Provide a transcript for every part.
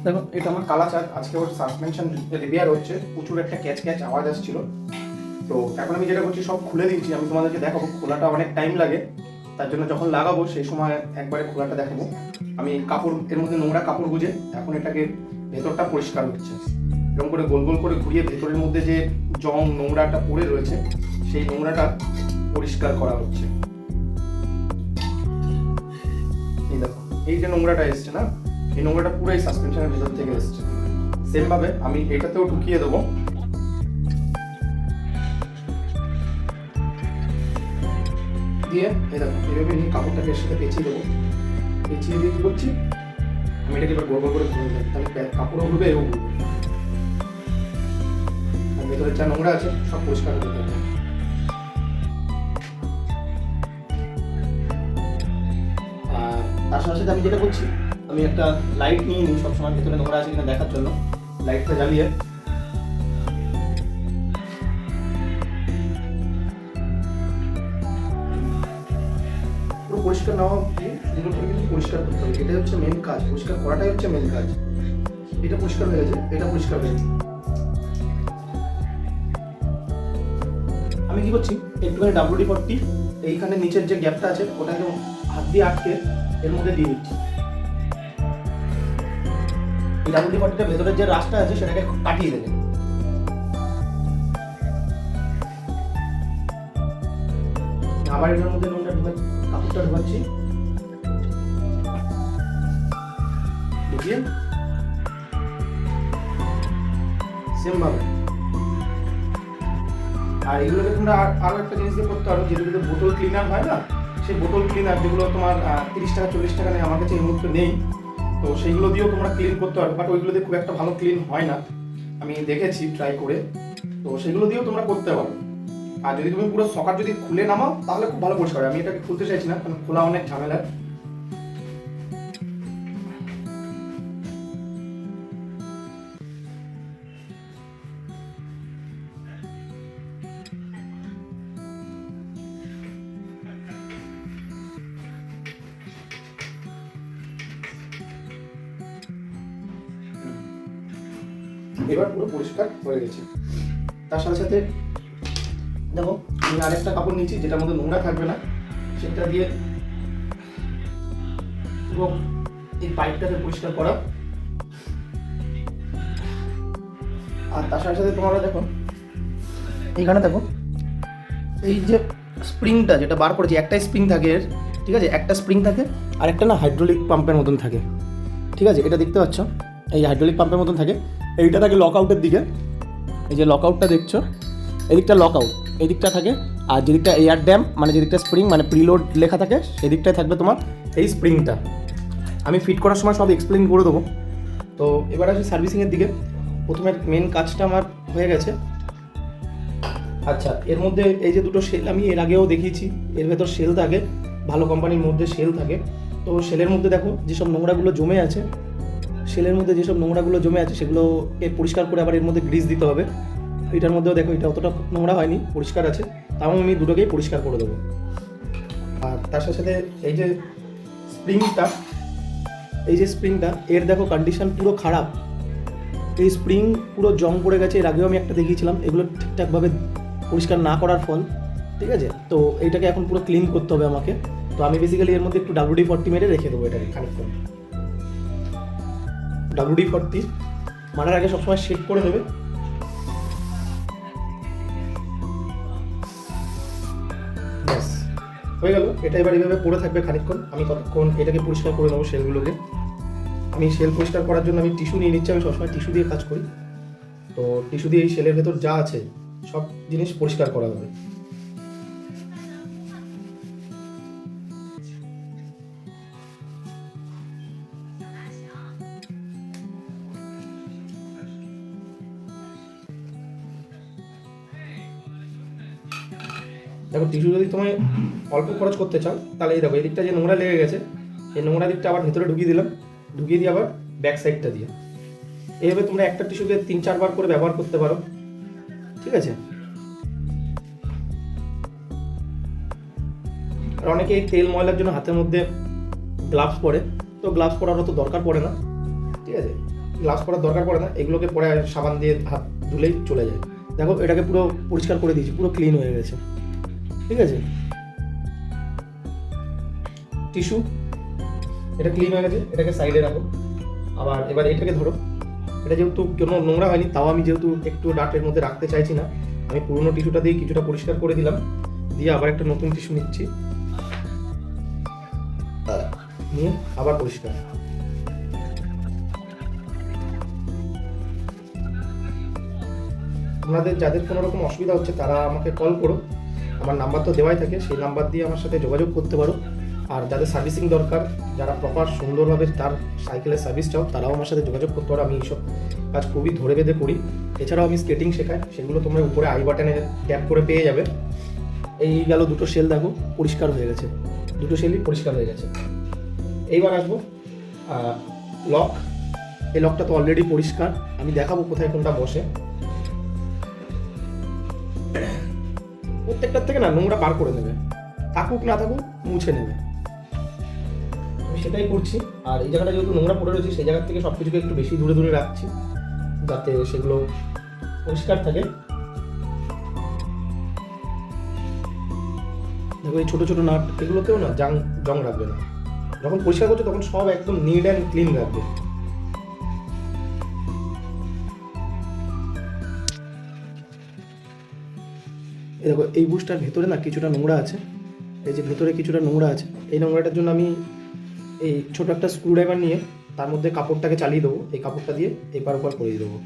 দেখো এটা আমার কালাচাঁদ, আজকে ওর সাসপেনশন রিপেয়ার হচ্ছে, প্রচুর একটা ক্যাচ ক্যাচ আওয়াজ আসছিল। তো এখন আমি যেটা করছি সব খুলে দিচ্ছি, আমি তোমাদেরকে দেখাবো। খোলাটা অনেক টাইম লাগে, তার জন্য যখন লাগাবো সেই সময় একবারে খোলাটা দেখাবো। আমি কাপড় এর মধ্যে নোংরা কাপড় গুঁজে এখন এটাকে ভেতরটা পরিষ্কার হচ্ছে, এরকম করে গোল গোল করে ঘুরিয়ে ভেতরের মধ্যে যে জং নোংরাটা পড়ে রয়েছে সেই নোংরাটা পরিষ্কার করা হচ্ছে। এই দেখো এই যে নোংরাটা এসছে না, এই নোংরাটা পুরো এই সাসপেনশনের ভেতর থেকে এসছে। সেম ভাবে আমি এটাতেও ঢুকিয়ে দেবো। দিয়ে এই দেখো এইভাবে নিয়ে কাপড়টাকে এর সাথে পেঁচিয়ে দেবো। পেঁচিয়ে দিয়ে কি করছি, আমি এটাকে এবার গোল গোল করে ঘুরে দেবো, তাহলে কাপড়ও ঘুরবে এও ঘুরবে, আর ভেতরে যা নোংরা আছে সব পরিষ্কার হয়ে যাবে। আর তার সাথে সাথে আমি যেটা করছি, আমি একটা লাইট নিয়ে নিই সবসময় ভেতরে নোংরা আছে কিনা দেখার জন্য। লাইটটা জ্বালিয়ে পুরো পরিষ্কার নেওয়া দিয়ে সুন্দর করে কিন্তু পরিষ্কার করতে হবে। এটাই হচ্ছে মেন কাজ, পরিষ্কার করাটাই হচ্ছে মেন কাজ। এটা পরিষ্কার হয়ে গেছে, এটা পরিষ্কার হয়ে গেছে। আমি কি করছি, একটুখানি WD-40 এইখানে নিচের যে গ্যাপটা আছে ওটাকে হাত দিয়ে আটকে এর মধ্যে দিয়ে দিচ্ছি। এই WD-40টা ভেতরের যে রাস্তা আছে সেটাকে কাটিয়ে দেবে। আবার এর মধ্যে নোংরা কাপড়টা ঢোকাচ্ছি, ঢুকিয়ে সেম ভাবে। আর এগুলোকে তোমরা আরো একটা জিনিস দিয়ে করতে পারো, যেগুলো বোতল ক্লিনার হয় না, সেই বোতল ক্লিনার যেগুলো তোমার 30 টাকা 40 টাকা নেই, আমার কাছে এই মুহূর্তে নেই, তো সেইগুলো দিয়েও তোমরা ক্লিন করতে পারো। বাট ওইগুলো দিয়ে খুব একটা ভালো ক্লিন হয় না, আমি দেখেছি ট্রাই করে। তো সেগুলো দিয়েও তোমরা করতে পারো। আর যদি তুমি পুরো সকার যদি খুলে নামাও তাহলে খুব ভালো পরিষ্কার হয়। আমি এটাকে খুলতে চাইছি না, কারণ খোলা অনেক ঝামেলা। এবার পুরো পরিষ্কার হয়ে গেছে। তার সাথে সাথে দেখো আমি আরেকটা কাপড় নিয়েছি যেটার মধ্যে নোংরা থাকবে না, সেটা দিয়ে পুরো এই পাইপটাকে পরিষ্কার করা। আর তার সাথে সাথে তোমরা দেখো এইখানে দেখো এই যে স্প্রিংটা যেটা বার করেছি, একটাই স্প্রিং থাকে এর, ঠিক আছে, একটা স্প্রিং থাকে আর একটা না হাইড্রোলিক পাম্পের মতন থাকে, ঠিক আছে, এটা দেখতে পাচ্ছ, এই হাইড্রোলিক পাম্পের মতন থাকে। এইটা থাকে লক আউটের দিকে, এই যে লক আউটটা দেখছো, এদিকটা লক আউট, এই দিকটা থাকে। আর যেদিকটা এয়ার ড্যাম মানে যেদিকটা স্প্রিং মানে প্রিলোড লেখা থাকে সেদিকটায় থাকবে তোমার এই স্প্রিংটা। আমি ফিট করার সময় সব এক্সপ্লেন করে দেবো। তো এবার আসি সার্ভিসিংয়ের দিকে। প্রথমে মেন কাজটা আমার হয়ে গেছে। আচ্ছা, এর মধ্যে এই যে দুটো সেল আমি এর আগেও দেখিয়েছি, এর ভেতর সেল থাকে, ভালো কোম্পানির মধ্যে সেল থাকে। তো সেলের মধ্যে দেখো যেসব নোংরাগুলো জমে আছে, সেলের মধ্যে যেসব নোংরাগুলো জমে আছে সেগুলোকে পরিষ্কার করে আবার এর মধ্যে গ্রিস দিতে হবে। এটার মধ্যেও দেখো এটা অতটা নোংরা হয়নি, পরিষ্কার আছে, তাও আমি দুটোকেই পরিষ্কার করে দেবো। আর তার সাথে সাথে এই যে স্প্রিংটা, এই যে স্প্রিংটা এর দেখো কন্ডিশন পুরো খারাপ, এই স্প্রিং পুরো জং পড়ে গেছে। এর আগেও আমি একটা দেখিয়েছিলাম, এগুলো ঠিকঠাকভাবে পরিষ্কার না করার ফল, ঠিক আছে। তো এইটাকে এখন পুরো ক্লিন করতে হবে আমাকে। তো আমি বেসিক্যালি এর মধ্যে একটু WD-40 মেরে রেখে দেবো এটাকে খানিকক্ষণ। WD-40 মারার আগে সবসময় শেক করে নেবে। ব্যাস হয়ে গেল, এটা এবার এইভাবে পড়ে থাকবে খানিকক্ষণ। আমি কতক্ষণ এটাকে পরিষ্কার করে নেবো সেলগুলোকে। আমি সেল পরিষ্কার করার জন্য আমি টিস্যু নিয়ে নিচ্ছি, আমি সবসময় টিস্যু দিয়ে কাজ করি। তো টিস্যু দিয়ে এই সেলের ভেতর যা আছে সব জিনিস পরিষ্কার করা হবে। দেখো টিস্যু যদি তুমি অল্প খরচ করতে চাও তাহলে এই দেখো এই দিকটা যে নোংরা লেগে গেছে, এই নোংরা দিকটা আবার ভেতরে ঢুকিয়ে দিলাম, ঢুকিয়ে দিয়ে আবার ব্যাক সাইডটা দিয়ে এইভাবে তোমরা একটা টিস্যুকে 3-4 বার করে ব্যবহার করতে পারো, ঠিক আছে। আর অনেকে এই তেল ময়লার জন্য হাতের মধ্যে গ্লাভস পরে, তো গ্লাভস পরার অত দরকার পড়ে না, ঠিক আছে। গ্লাভস পরার দরকার পড়ে না, এগুলোকে পরে সাবান দিয়ে হাত ধুলেই চলে যায়। দেখো এটাকে পুরো পরিষ্কার করে দিয়েছি, পুরো ক্লিন হয়ে গেছে। ঠিক আছে, টিস্যু, এটা ক্লিন হয়ে গেছে, এটাকে সাইডে রাখো। আবার এবার এটাকে ধরো, এটা যেহেতু কোনো নোংরা হয়নি, তাও আমি যেহেতু একটু ডাটের মধ্যে রাখতে চাইছি না, আমি পুরোনো টিস্যুটা দিয়ে কিছুটা পরিষ্কার করে দিলাম, দিয়ে আবার একটা নতুন টিস্যু নিচ্ছি, নিয়ে আবার পরিষ্কার। আপনাদের যাদের কোনো রকম অসুবিধা হচ্ছে তারা আমাকে কল করো, আমার নাম্বার তো দেওয়াই থাকে, সেই নাম্বার দিয়ে আমার সাথে যোগাযোগ করতে পারো। আর যাদের সার্ভিসিং দরকার, যারা প্রপার সুন্দরভাবে তার সাইকেলের সার্ভিস চাও, তারাও আমার সাথে যোগাযোগ করতে পারো। আমি এইসব কাজ খুবই ধরে বেঁধে করি। এছাড়াও আমি স্কেটিং শেখাই, সেগুলো তোমরা উপরে আই বাটনে ট্যাপ করে পেয়ে যাবে। এই গেল দুটো সেল, দেখো পরিষ্কার হয়ে গেছে, দুটো সেলই পরিষ্কার হয়ে গেছে। এইবার আসবো লক। এই লকটা তো অলরেডি পরিষ্কার, আমি দেখাবো কোথায় কোনটা বসে। প্রত্যেকটার থেকে না নোংরা বার করে নেবে, থাকুক না থাকুক মুছে নেবে, আমি সেটাই করছি। আর এই জায়গাটা যেহেতু নোংরা পড়ে রয়েছে, সেই জায়গা থেকে সব কিছুকে একটু বেশি দূরে দূরে রাখছি, যাতে সেগুলো পরিষ্কার থাকে। দেখো এই ছোটো ছোটো নাট, এগুলোতেও না জং রাখবে না, যখন পরিষ্কার করছো তখন সব একদম নিট অ্যান্ড ক্লিন রাখবে। এই দেখো এই বুশটার ভেতরে না কিছুটা নোংরা আছে, এই যে ভেতরে কিছুটা নোংরা আছে, এই নোংরাটার জন্য আমি এই ছোট একটা স্ক্রুড্রাইভার নিয়ে তার মধ্যে কাপড়টাকে চালিয়ে দেবো, এই কাপড়টা দিয়ে এপার ওপার করে দেবো।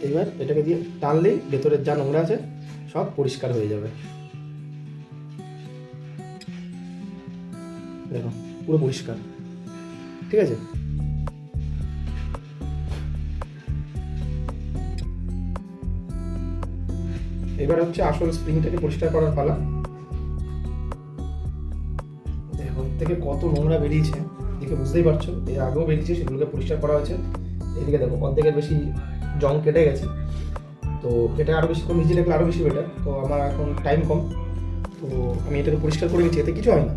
এবার এটাকে দিয়ে টানলেই ভেতরের যা নোংরা আছে সব পরিষ্কার হয়ে যাবে। দেখো পুরো পরিষ্কার, ঠিক আছে। এবার হচ্ছে আসল স্প্রিংটাকে পরিষ্কার করার পালা। দেখো এর থেকে কত নোংরা বেরিয়েছে, দেখে বুঝতেই পারছো, এর আগেও বেরিয়েছে, সেগুলোকে পরিষ্কার করা হয়েছে। এদিকে দেখো অর্ধেকের বেশি জং কেটে গেছে, তো এটা আরও বেশিক্ষণ ভিজিয়ে রাখলে আরও বেশি বেটার। তো আমার এখন টাইম কম, তো আমি এটাকে পরিষ্কার করে নিচ্ছি, এতে কিছু হয় না।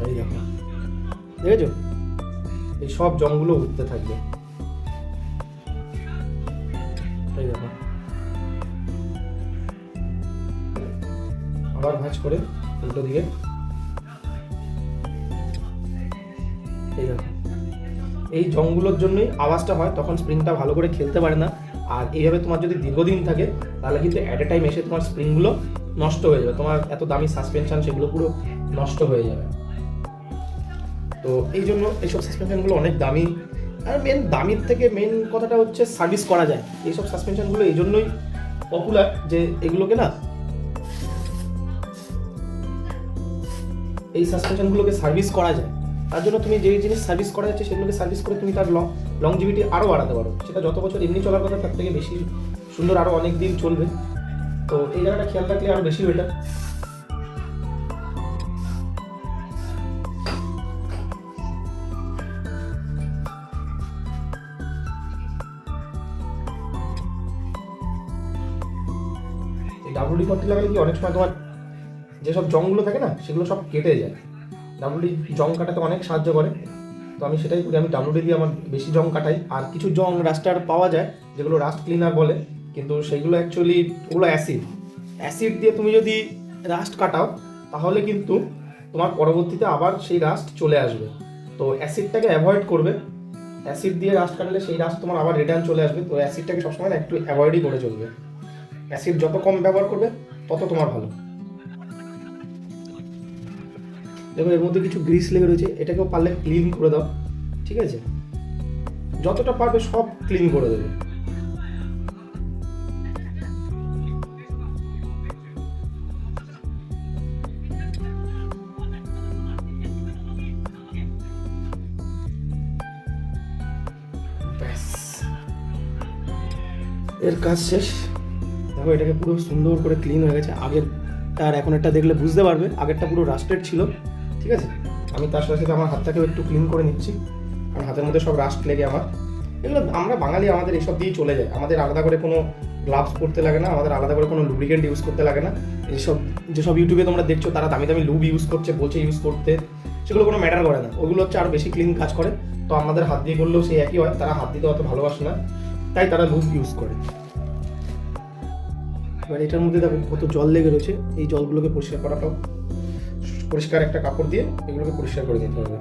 এই দেখো দেখেছো, এই সব জংগুলো উঠতে থাকবে। এই দেখো আবার ভাঁজ করে উল্টো দিকে, এই দেখো এই জংগুলোর জন্যই আওয়াজটা হয়, তখন স্প্রিংটা ভালো করে খেলতে পারে না। আর এইভাবে তোমার যদি দীর্ঘদিন থাকে তাহলে কিন্তু অ্যাট এ টাইম এসে তোমার স্প্রিংগুলো নষ্ট হয়ে যাবে, তোমার এত দামি সাসপেনশন সেগুলো পুরো নষ্ট হয়ে যাবে। তো এই জন্য এইসব সাসপেনশনগুলো অনেক দামি। আর দামির থেকে মেন কথাটা হচ্ছে সার্ভিস করা যায়। এইসব সাসপেনশনগুলো এই জন্যই পপুলার যে এগুলোকে না, এই সাসপেনশনগুলোকে সার্ভিস করা যায়। তার জন্য তুমি যেই জিনিস সার্ভিস করা যাচ্ছে সেগুলোকে সার্ভিস করে তুমি তার লংজিভিটি আরও বাড়াতে পারো। সেটা যত বছর এমনি চলার কথা তার থেকে বেশি সুন্দর, আরও অনেক দিন চলবে। তো এই জায়গাটা খেয়াল রাখলে আরও বেশি বেটার। WD-40 লাগালে কি অনেক সময় তোমার যেসব জংগুলো থাকে না সেগুলো সব কেটে যায়। WD জং কাটাতে অনেক সাহায্য করে, তো আমি সেটাই করি, আমি WD দিয়ে আমার বেশি জং কাটাই। আর কিছু জং রাস্টার পাওয়া যায় যেগুলো রাস্ট ক্লিনার বলে, কিন্তু সেগুলো অ্যাকচুয়ালি ওগুলো অ্যাসিড দিয়ে তুমি যদি রাস্ট কাটাও তাহলে কিন্তু তোমার পরবর্তীতে আবার সেই রাস্ট চলে আসবে। তো অ্যাসিডটাকে অ্যাভয়েড করবে, অ্যাসিড দিয়ে রাস্ট কাটলে সেই রাস্ট তোমার আবার রিটার্ন চলে আসবে। তো অ্যাসিডটাকে সবসময় একটু অ্যাভয়েডই করে চলবে, অ্যাসিড যত কম ব্যবহার করবে তত তোমার ভালো। দেখো এর মধ্যে কিছু গ্রিস লেগে রয়েছে, এটাকেও পারলে ক্লিন করে দাও, ঠিক আছে, যতটা পারবে সব ক্লিন করে দেবে। ব্যাস এর কাজ শেষ। দেখো এটাকে পুরো সুন্দর করে ক্লিন হয়ে গেছে। আগের আর এখন একটা দেখলে বুঝতে পারবে, আগেরটা পুরো রাস্টেড ছিল, ঠিক আছে। আমি তার সাথে সাথে আমার হাতটাকেও একটু ক্লিন করে নিচ্ছি, কারণ হাতের মধ্যে সব রাস্ট লেগে আমার এগুলো আমরা বাঙালি, আমাদের এসব দিয়েই চলে যায়। আমাদের আলাদা করে কোনো গ্লাভস পরতে লাগে না, আমাদের আলাদা করে কোনো লুব্রিকেন্ট ইউজ করতে লাগে না। এইসব যেসব ইউটিউবে তোমরা দেখছো তারা দামি দামি লুব ইউজ করছে, বলছে ইউজ করতে, সেগুলো কোনো ম্যাটার করে না। ওগুলো হচ্ছে আরও বেশি ক্লিন কাজ করে। তো আমাদের হাত দিয়ে করলেও সেই একই হয়, তারা হাত দিতে অত ভালোবাসে না, তাই তারা লুব ইউজ করে। এবার এটার মধ্যে দেখো কত জল লেগে রয়েছে, এই জলগুলোকে পরিষ্কার করাটাও, পরিষ্কার একটা কাপড় দিয়ে এগুলোকে পরিষ্কার করে দিতে হবে।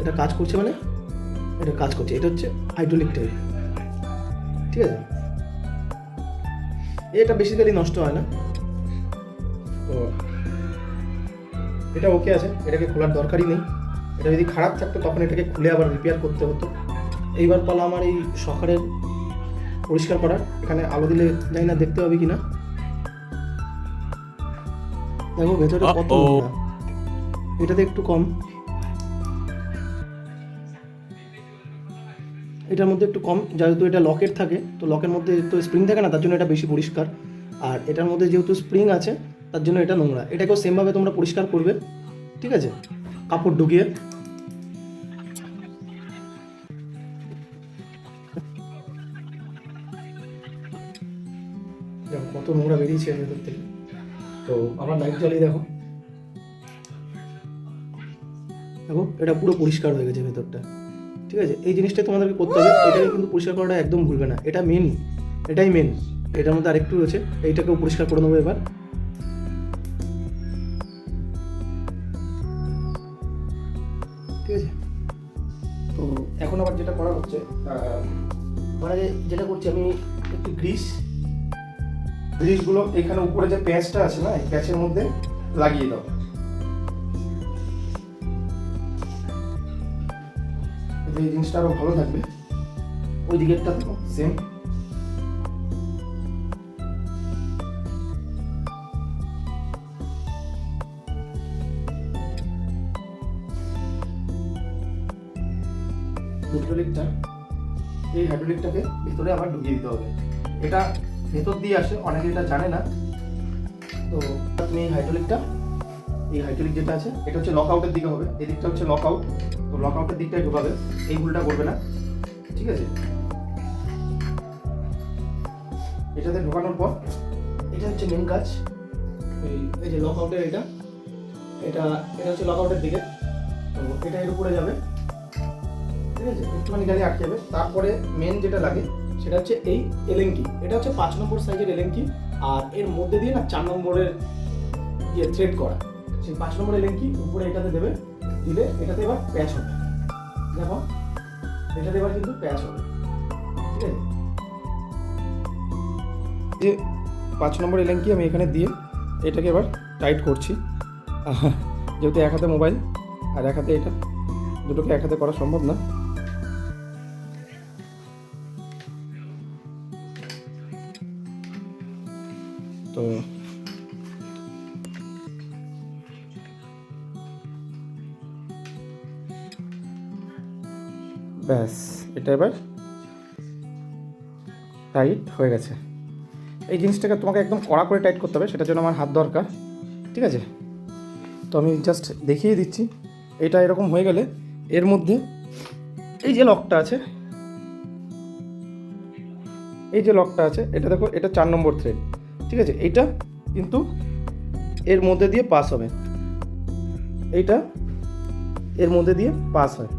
এটা কাজ করছে, মানে এটা কাজ করছে, এটা হচ্ছে হাইড্রোলিক টাইপ, ঠিক আছে। এটা বেসিক্যালি নষ্ট হয় না, তো এটা ওকে আছে, এটাকে খোলার দরকারই নেই। এটা যদি খারাপ থাকতো তখন এটাকে খুলে আবার রিপেয়ার করতে হতো। এইবার পালা আমার এই সকারের পরিষ্কার করার। এখানে আলো দিলে জানি না দেখতে হবে কিনা, দেখো ভেতরে কত নোংরা, এটাতে একটু কম, এটার মধ্যে একটু কম, যেহেতু এটা লকের থাকে, তো লকের মধ্যে তো স্প্রিং থাকে না, তার জন্য এটা বেশি পরিষ্কার। আর এটার মধ্যে যেহেতু স্প্রিং আছে তার জন্য এটা নোংরা। এটাকেও সেমভাবে তোমরা পরিষ্কার করবে, ঠিক আছে, কাপড় ঢুকিয়ে। দেখো কত নোংরা বেরিয়েছে এর ভেতর থেকে। তো আবার লাইট জ্বালিয়ে দেখো, দেখো এটা পুরো পরিষ্কার হয়ে গেছে ভেতরটা, ঠিক আছে। এই জিনিসটাই তোমাদেরকে করতে হবে, এটাকে কিন্তু পরিষ্কার করাটা একদম ভুলবে না, এটা মেন, এটাই মেন। এটার মধ্যে আরেকটু রয়েছে, এইটাকেও পরিষ্কার করে নেবো এবার। ঠিক আছে, তো এখন আবার যেটা করা হচ্ছে, মানে যেটা করছি আমি, একটু গ্রিসগুলো এখানে উপরে যে প্যাচটা আছে না, এই প্যাচের মধ্যে লাগিয়ে দাও। এই জিনিসটা আরো ভালো থাকবে। ওই দিকেরটা তো সেম, হাইড্রোলিকটা, এই হাইড্রোলিকটাকে ভিতরে আবার ঢুকিয়ে দিতে হবে। এটা ভেতর দিয়ে আসে, অনেকে এটা জানে না। তো তুমি এই হাইড্রোলিক যেটা আছে, এটা হচ্ছে লক আউটের দিকে হবে, এই দিকটা হচ্ছে লক আউট। তো লক আউটের দিকটাই ঢোকাবে, এই ভুলটা করবে না, ঠিক আছে। এটাতে ঢোকানোর পর এটা হচ্ছে মেন কাজ, এই যে লক আউটের এটা হচ্ছে লক আউটের দিকে। তো এটা এর উপরে যাবে, ঠিক আছে, একটুখানি গাড়ি আটকে যাবে। তারপরে মেন যেটা লাগে সেটা হচ্ছে এই এলেঙ্কি, এটা হচ্ছে 5 নম্বর সাইজের এলেঙ্কি। আর এর মধ্যে দিয়ে না 4 নম্বরের থ্রেড করা, সেই 5 নম্বর এলেঙ্কি উপরে এটাতে দেবে, দিলে এটাতে এবার প্যাচ হবে। দেখো এটাতে এবার কিন্তু প্যাচ হবে, ঠিক আছে। যে 5 নম্বর এলেঙ্কি আমি এখানে দিয়ে এটাকে এবার টাইট করছি। যেহেতু এক হাতে মোবাইল আর এক হাতে এটা, দুটোকে এক হাতে করা সম্ভব না। তো ব্যাস, এটা এবার টাইট হয়ে গেছে। এই জিনিসটাকে তোমাকে একদম কড়া করে টাইট করতে হবে, সেটার জন্য আমার হাত দরকার, ঠিক আছে। তো আমি জাস্ট দেখিয়ে দিচ্ছি। এটা এরকম হয়ে গেলে এর মধ্যে এই যে লকটা আছে, এটা দেখো, এটা 4 নম্বর থ্রেড, ঠিক আছে। এইটা কিন্তু এর মধ্যে দিয়ে পাস হবে, এইটা এর মধ্যে দিয়ে পাস হয়,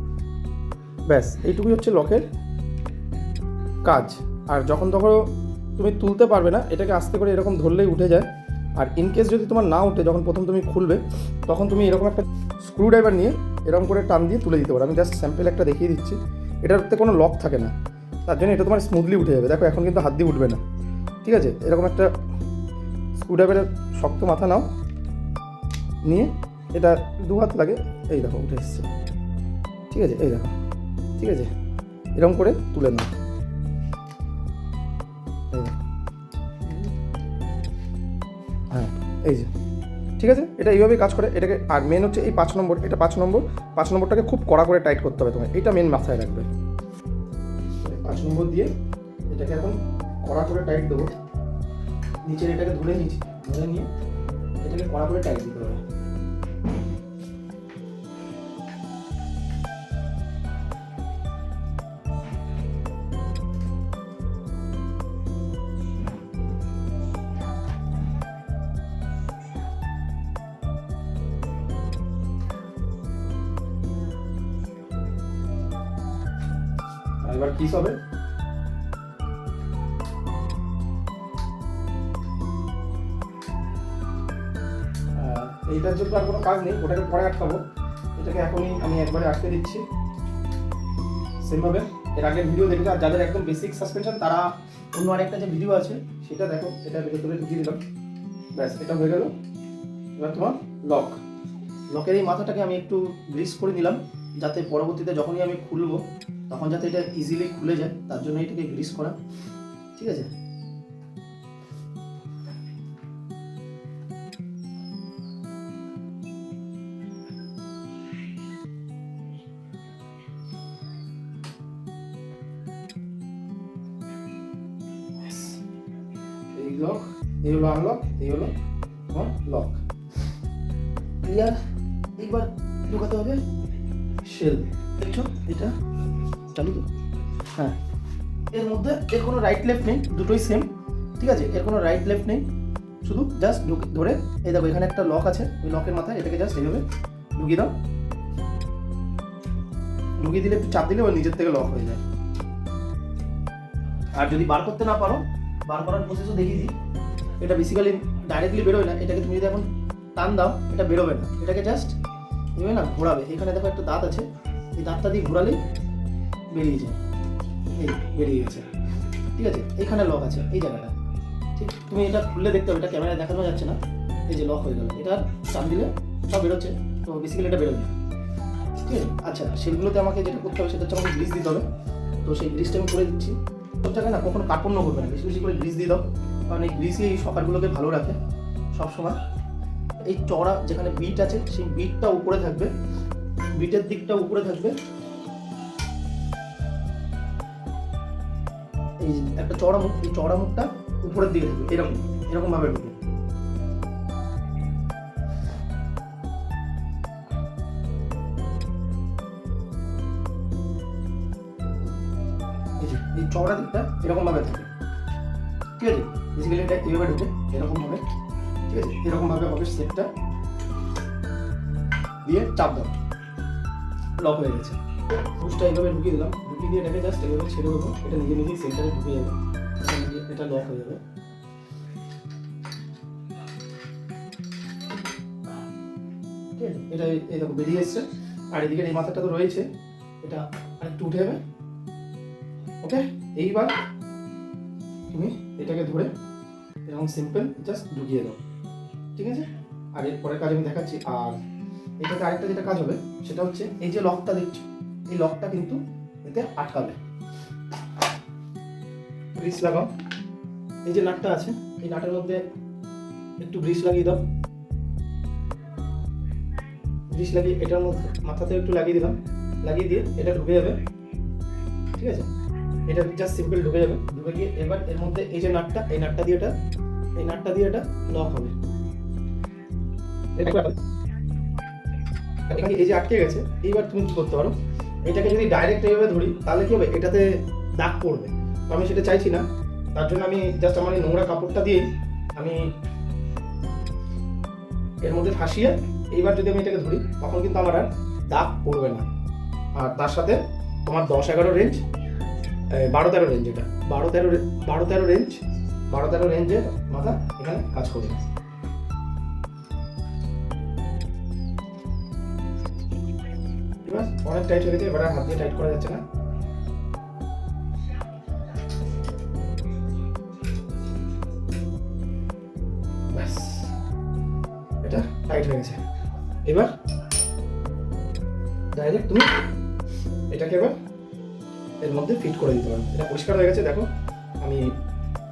ব্যাস এইটুকুই হচ্ছে লকের কাজ। আর যখন তখন তুমি তুলতে পারবে না, এটাকে আস্তে করে এরকম ধরলেই উঠে যায়। আর ইনকেস যদি তোমার না উঠে, যখন প্রথম তুমি খুলবে তখন তুমি এরকম একটা স্ক্রু ড্রাইভার নিয়ে এরকম করে টান দিয়ে তুলে দিতে পারো। আমি জাস্ট স্যাম্পল একটা দেখিয়ে দিচ্ছি। এটাতে কোনো লক থাকে না, তার জন্য এটা তোমার স্মুথলি উঠে যাবে। দেখো এখন কিন্তু হাত দিয়ে উঠবে না, ঠিক আছে। এরকম একটা স্ক্রু ড্রাইভারের শক্ত মাথা নাও, নিয়ে এটা 2 হাত লাগে, এই দেখো উঠে এসছে, ঠিক আছে। এই দেখো, ঠিক আছে, এরকম করে তুলে নাও, হ্যাঁ এই যে, ঠিক আছে। এটা এইভাবেই কাজ করে এটাকে। আর মেন হচ্ছে এই 5 নম্বর, এটা 5 নম্বরটাকে খুব কড়া করে টাইট করতে হবে তোমার, এটা মেন মাথায় রাখবে। 5 নম্বর দিয়ে এটাকে এখন কড়া করে টাইট দেবো, নিচের এটাকে ধরে নিয়েছি, ধরে নিয়ে এটাকে কড়া করে টাইট দিতে হবে। এবার পিস হবে। এইটার জন্য আর কোনো কাজ নেই, ওটাকে পরে আটকাবো। এটাকে এখনই আমি একবারে আটকে দিচ্ছি সেমভাবে। এর আগের ভিডিও দেখলে, আর যাদের একদম বেসিক সাসপেনশন তারা অন্য আরেকটা যে ভিডিও আছে সেটা দেখো। এটা ভেতরে ঢুকিয়ে দিলাম, ব্যাস এটা হয়ে গেল। এবার তোমার লকের এই মাথাটাকে আমি একটু গ্রিস করে নিলাম, যাতে পরবর্তীতে যখনই আমি খুলবো তখন যাতে এটা ইজিলি খুলে যায়, তার জন্য এটাকে গ্রিস করা। ঠিক আছে, এই লক, এই হলো আনলক, এই হলো তোমার লক। ক্লিয়ার? এইবার ঢোকাতে হবে শেল। দেখছো এটা চালু তো? হ্যাঁ, এর মধ্যে এর কোনো রাইট লেফট নেই, দুটোই সেম। ঠিক আছে, এর কোনো রাইট লেফট নেই, শুধু জাস্ট ধরে এই দেখো এখানে একটা লক আছে, ওই লকের মাথায় এটাকে জাস্ট এইভাবে ঢুকিয়ে দাও। ঢুকিয়ে দিলে একটু চাপ দিলে ওই নিজের থেকে লক হয়ে যায়। আর যদি বার করতে না পারো, বার করার প্রসেসও দেখিয়ে দিই। এটা বেসিক্যালি ডাইরেক্টলি বেরোয় না, এটাকে তুমি যদি এখন টান দাও এটা বেরোবে না। এটাকে জাস্ট এভাবে না ঘোরাবে, এখানে দেখো একটা দাঁত আছে, এই দাঁতটা দিয়ে ঘোরালেই বেরিয়ে যায়। এই বেরিয়ে গেছে। ঠিক আছে, এইখানে লক আছে এই জায়গাটা। ঠিক, তুমি এটা খুললে দেখতে হবে, এটা ক্যামেরায় দেখানো যাচ্ছে না। এই যে লক হয়ে গেল, এটা টান দিলে সব বেরোচ্ছে, তো বেসিক্যালি এটা বেরোবে। ঠিক আছে, আচ্ছা সেগুলোতে আমাকে যেটা করতে হবে সেটা হচ্ছে আমাকে গ্রিস দিতে হবে। তো সেই গ্রিসটা আমি করে দিচ্ছি। ওটাকে না কখনো কার্পণ্য করবে না, বেশি বেশি করে গ্রিস দিয়ে দাও, কারণ এই গ্রিসই এই সকারগুলোকে ভালো রাখে সবসময়। এই চড়া যেখানে বিট আছে সেই বিটটা উপরে থাকবে, বিটের দিকটা উপরে থাকবে। এই একটা চড়া মুখ, এই চড়া মুখটা উপরের দিকে থাকবে, এরকম এরকম ভাবে ঢুকবে। এই চওড়া দিকটা এরকম ভাবে থাকে। ঠিক আছে, বেসিক্যালি এটা এইভাবে ঢুকে এরকম ভাবে। ঠিক আছে, এরকম ভাবে হবে সেটটা, দিয়ে চাপ দাও, লক হয়ে গেছে। পুশটা এইভাবে ঢুকিয়ে দিলাম, ঢুকিয়ে দিয়ে এটাকে জাস্ট এইভাবে ছেড়ে দেবো, এটা নিজে নিজেই সেন্টারে ঢুকে যাবে, এটা লক হয়ে যাবে। ঠিক আছে, এটা এই দেখো বেরিয়ে এসছে। আর এদিকে এই মাথাটা তো রয়েছে, এটা আরেকটু উঠে যাবে। ওকে, এইবার তুমি এটাকে ধরে এরকম সিম্পল জাস্ট ঢুকিয়ে দাও। ঠিক আছে, আর এর পরের কাজ আমি দেখাচ্ছি। আর এটাতে আরেকটা যেটা কাজ হবে সেটা হচ্ছে এই যে লকটা দেখছো, এই লকটা কিন্তু এতে আটকাবে। গ্রিস লাগাও, এই যে নাটটা আছে এই নাটের মধ্যে একটু গ্রিস লাগিয়ে দাও। গ্রিস লাগিয়ে এটার মধ্যে মাথাতে একটু লাগিয়ে দিলাম, লাগিয়ে দিয়ে এটা ঢুকে যাবে। ঠিক আছে, এটা জাস্ট সিম্পল ঢুকে যাবে। ঢুকে গিয়ে এবার এর মধ্যে এই যে নাটটা, এই নাটটা দিয়ে এটা লক হবে। এই যে আটকে গেছে, এইবার তুমি কি করতে পারো, এটাকে যদি ডাইরেক্ট এইভাবে ধরি তাহলে কি হবে, এটাতে দাগ পড়বে। তো আমি সেটা চাইছি না, তার জন্য আমি জাস্ট আমার এই নোংরা কাপড়টা দিয়ে আমি এর মধ্যে ফাঁসিয়ে এইবার যদি আমি এটাকে ধরি তখন কিন্তু আমার আর দাগ পড়বে না। আর তার সাথে তোমার 10-11 রেঞ্জ, 12-13 রেঞ্জ, এটা 12-13 রেঞ্জের মাথা এখানে কাজ করবে। এবার অনেক টাইট হয়ে গেছে, এবার হাত দিয়ে টাইট করা যাচ্ছে না। ব্যাস, এটা টাইট হয়ে গেছে। এবার ডাইরেক্ট তুমি এটাকে এবার এর মধ্যে ফিট করে দিতে পারো। এটা পরিষ্কার হয়ে গেছে, দেখো আমি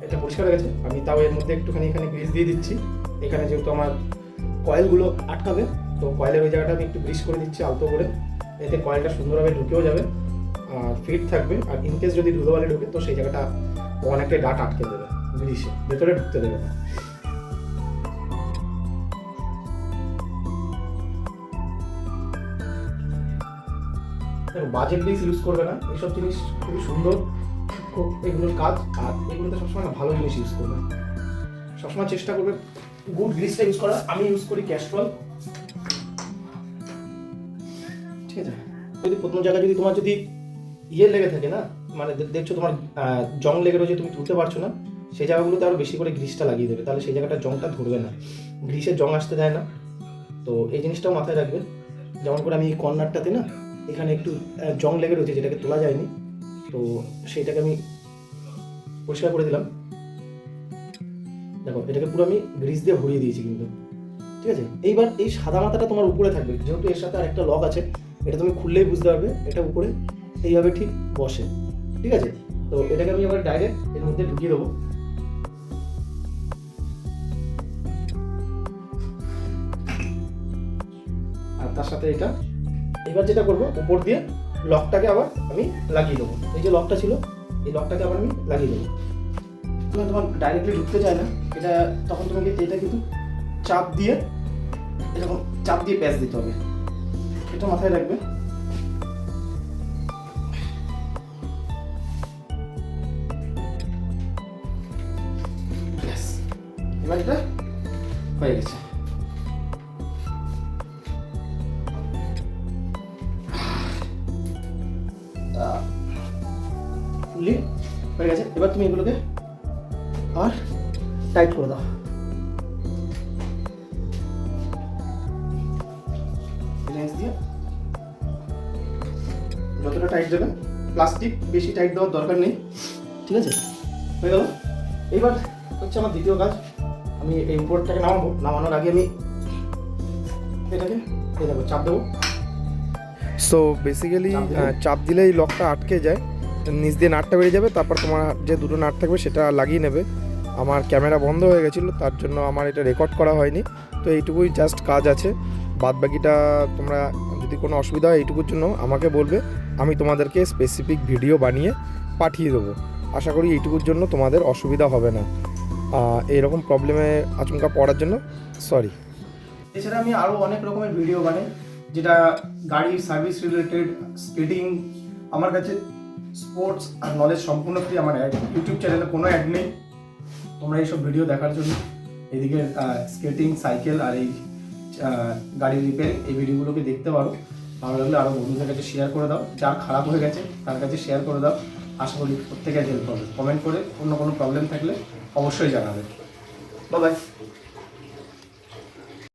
এটা পরিষ্কার হয়ে গেছে। আমি তাও এর মধ্যে একটুখানি এখানে গ্রিস দিয়ে দিচ্ছি। এখানে যেহেতু আমার কয়েলগুলো আটকাবে, তো কয়েলের ওই জায়গাটা আমি একটু গ্রিস করে দিচ্ছি আলতো করে, এতে কয়েলটা সুন্দরভাবে ঢুকেও যাবে আর ফিট থাকবে। আর ইনকেস যদি ধুলোবালি ঢুকে তো সেই জায়গাটা অনেকটাই ডাট আটকে দেবে, গ্রিসে, ভেতরে ঢুকতে দেবে না। দেখো বাজে গ্রিস ইউজ করবে না, এইসব জিনিস খুবই সুন্দর এগুলোর কাজ। আর এগুলোতে সবসময় না ভালো জিনিস ইউজ করবে, সবসময় চেষ্টা করবে গুড গ্রিসটা ইউজ করা। আমি ইউজ করি ক্যাস্ট্রল, ঠিক আছে। যদি প্রথম জায়গায় যদি তোমার যদি ইয়ে লেগে থাকে না, মানে দেখছো তোমার জং লেগে রয়েছে, তুমি তুলতে পারছো না, সেই জায়গাগুলোতে আরও বেশি করে গ্রিসটা লাগিয়ে দেবে, তাহলে সেই জায়গাটা জংটা ধরবে না, গ্রিসের জং আসতে দেয় না। তো এই জিনিসটাও মাথায় রাখবে। যেমন করে আমি এই কর্নারটাতে না এখানে একটু জং লেগে রয়েছে, যেটাকে তোলা যায়নি, তো সেইটাকে আমি পরিষ্কার করে দিলাম। দেখো এটাকে পুরো আমি গ্রিস দিয়ে ভরিয়ে দিয়েছি কিন্তু, ঠিক আছে। এইবার এই সাদা মাথাটা তোমার উপরে থাকবে, যেহেতু এর সাথে আরেকটা লক আছে, এটা তুমি খুললেই বুঝতে পারবে, এটা উপরে এইভাবে ঠিক বসে, ঠিক আছে। তো এটাকে আমি এবার ডাইরেক্ট এর মধ্যে ঢুকিয়ে দেবো। আর তার সাথে এটা এবার যেটা করবো, উপর দিয়ে লকটাকে আবার আমি লাগিয়ে দেবো। এই যে লকটা ছিল, এই লকটাকে আবার আমি লাগিয়ে দেবো। তুমি তোমার ডাইরেক্টলি ঢুকতে চায় না এটা, তখন তোমাকে এটা কিন্তু চাপ দিয়ে, এরকম চাপ দিয়ে প্যাচ দিতে হবে, এটা মাথায় রাখবে। এবার এটা হয়ে গেছে। ফুললি হয়ে গেছে। এবার তুমি এগুলোকে আর টাইট করে দাও। রেঞ্জ দিয়ে যতটা টাইট দেবে, প্লাস্টিক বেশি টাইট দেওয়ার দরকার নেই, ঠিক আছে। হয়ে গেল। এইবার হচ্ছে আমার দ্বিতীয় কাজ, আমি এই উপরটাকে নামাবো। নামানোর আগে আমি এটাকে এই দেবো, চাপ দেবো। সো বেসিক্যালি চাপ দিলেই লকটা আটকে যায়, নিচ দিয়ে নাটটা বেরিয়ে যাবে, তারপর তোমার যে দুটো নাট থাকবে সেটা লাগিয়ে নেবে। আমার ক্যামেরা বন্ধ হয়ে গেছিলো, তার জন্য আমার এটা রেকর্ড করা হয়নি। তো এইটুকুই জাস্ট কাজ আছে, বাদ বাকিটা তোমরা যদি কোনো অসুবিধা হয় এইটুকুর জন্য আমাকে বলবে, আমি তোমাদেরকে স্পেসিফিক ভিডিও বানিয়ে পাঠিয়ে দেবো। আশা করি এইটুকুর জন্য তোমাদের অসুবিধা হবে না। এইরকম প্রবলেমে আচমকা পড়ার জন্য সরি। এছাড়া আমি আরও অনেক রকমের ভিডিও বানাই, যেটা গাড়ির সার্ভিস রিলেটেড, স্কেটিং। আমার কাছে স্পোর্টস আর নলেজ সম্পূর্ণ ফ্রি। আমার ইউটিউব চ্যানেলে কোনো অ্যাড নেই। তোমরা এইসব ভিডিও দেখার জন্য এদিকে স্কেটিং, সাইকেল আর এই গাড়ির রিপেয়ারিং, এই ভিডিওগুলোকে দেখতে পারো। ভালো লাগলে আরও বন্ধুদের কাছে শেয়ার করে দাও, যার খারাপ হয়ে গেছে তার কাছে শেয়ার করে দাও। আশা করি প্রত্যেকের হেল্প হবে। কমেন্ট করে অন্য কোনো প্রবলেম থাকলে অবশ্যই জানাবে। Bye bye.